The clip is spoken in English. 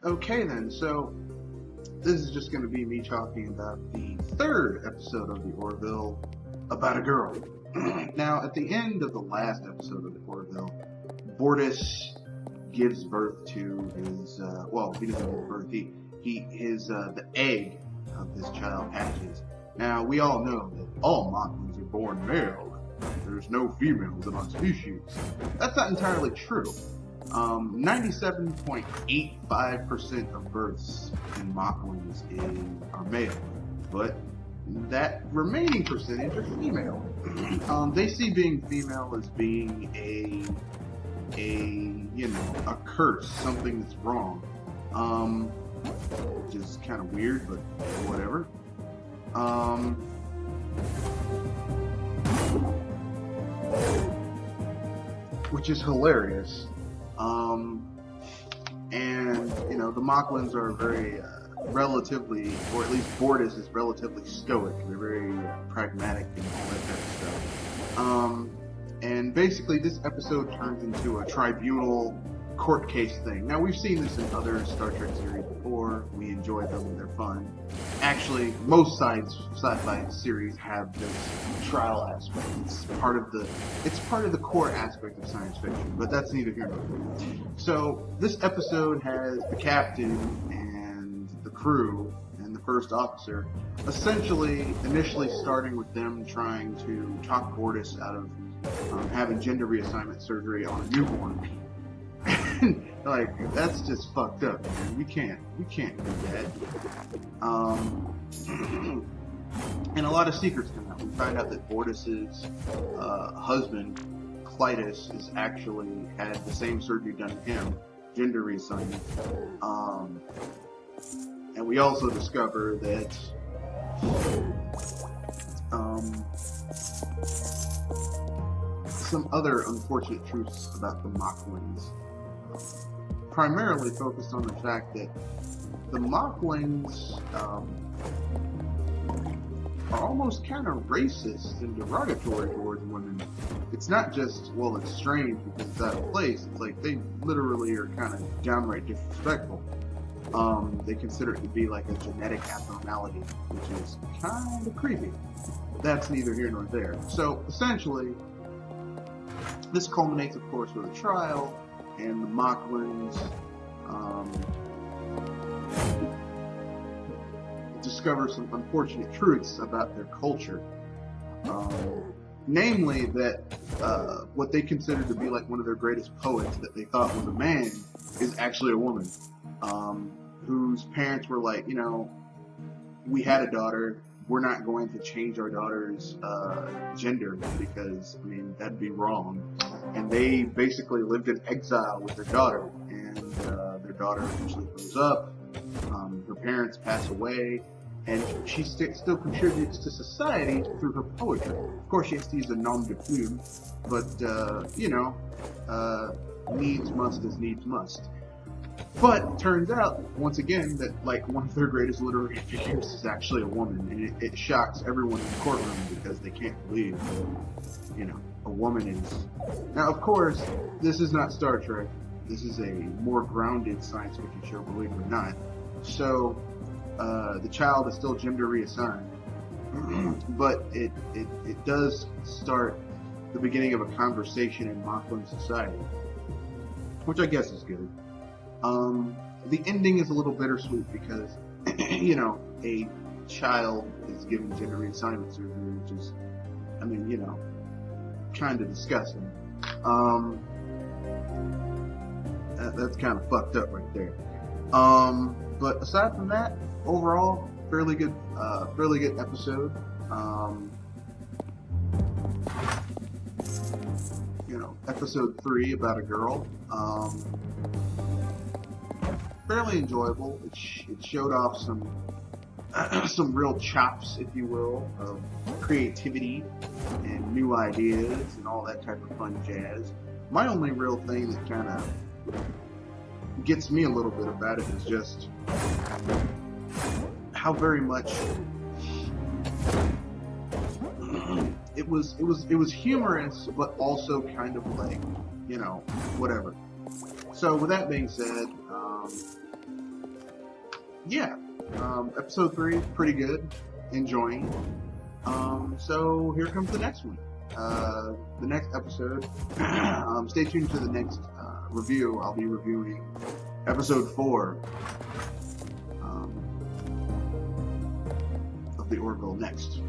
Okay then, so this is just going to be me talking about the third episode of the Orville about a girl. Now, at the end of the last episode of the Orville, Bortus gives birth to his, he doesn't give birth, the egg of this child hatches. Now, we all know that all Mocklings are born male. There's no females in our species. That's not entirely true. 97.85% of births in Mocklings are male, but that remaining percentage are female. They see being female as being a curse, something that's wrong, which is kind of weird, but whatever. Which is hilarious. The Mocklings are very relatively, or at least Bortus is relatively stoic. They're very pragmatic and all that kind of stuff. And basically this episode turns into a tribunal court case thing. Now, we've seen this in other Star Trek series before. We enjoy them, they're fun. Actually, most sci-fi series have this trial aspect. It's part of the core aspect of science fiction, but that's neither here nor there. So this episode has the captain and the crew and the first officer essentially initially starting with them trying to talk Bortus out of having gender reassignment surgery on a newborn. Like, that's just fucked up, man. We can't do that. And a lot of secrets come out. We find out that Bortus's husband, Clytus, is actually had the same surgery done to him, gender reassignment. And we also discover that some other unfortunate truths about the Mocklings, primarily focused on the fact that the Mocklings are almost kind of racist and derogatory towards women. It's not just, well, it's strange because it's out of place. It's like they literally are kind of downright disrespectful. They consider it to be like a genetic abnormality, which is kind of creepy. That's neither here nor there. So essentially, this culminates, of course, with a trial, and the Mocklings discover some unfortunate truths about their culture. Namely that what they consider to be like one of their greatest poets that they thought was a man is actually a woman, whose parents were like, we had a daughter, we're not going to change our daughter's gender because, that'd be wrong. And they basically lived in exile with their daughter, and their daughter eventually grows up, her parents pass away, and she still contributes to society through her poetry. Of course, she has to use a nom de plume, but, needs must as needs must. But it turns out, once again, that like one of their greatest literary figures is actually a woman, and it shocks everyone in the courtroom because they can't believe that, a woman is. Now, of course, this is not Star Trek. This is a more grounded science fiction show, believe it or not. So, the child is still gender reassigned, but it does start the beginning of a conversation in Mockling society, which I guess is good. The ending is a little bittersweet because, a child is given gender reassignment surgery, which is, kind of disgusting. That's kind of fucked up right there. But aside from that, overall, fairly good episode. Episode 3 about a girl. Fairly enjoyable. It showed off some real chops, if you will, of creativity and new ideas and all that type of fun jazz. My only real thing that kind of gets me a little bit about it is just how very much it was humorous, but also kind of like, whatever. So with that being said, yeah, episode 3, pretty good, enjoying. So here comes the next one. The next episode. Stay tuned to the next review. I'll be reviewing episode 4 of the Orville next.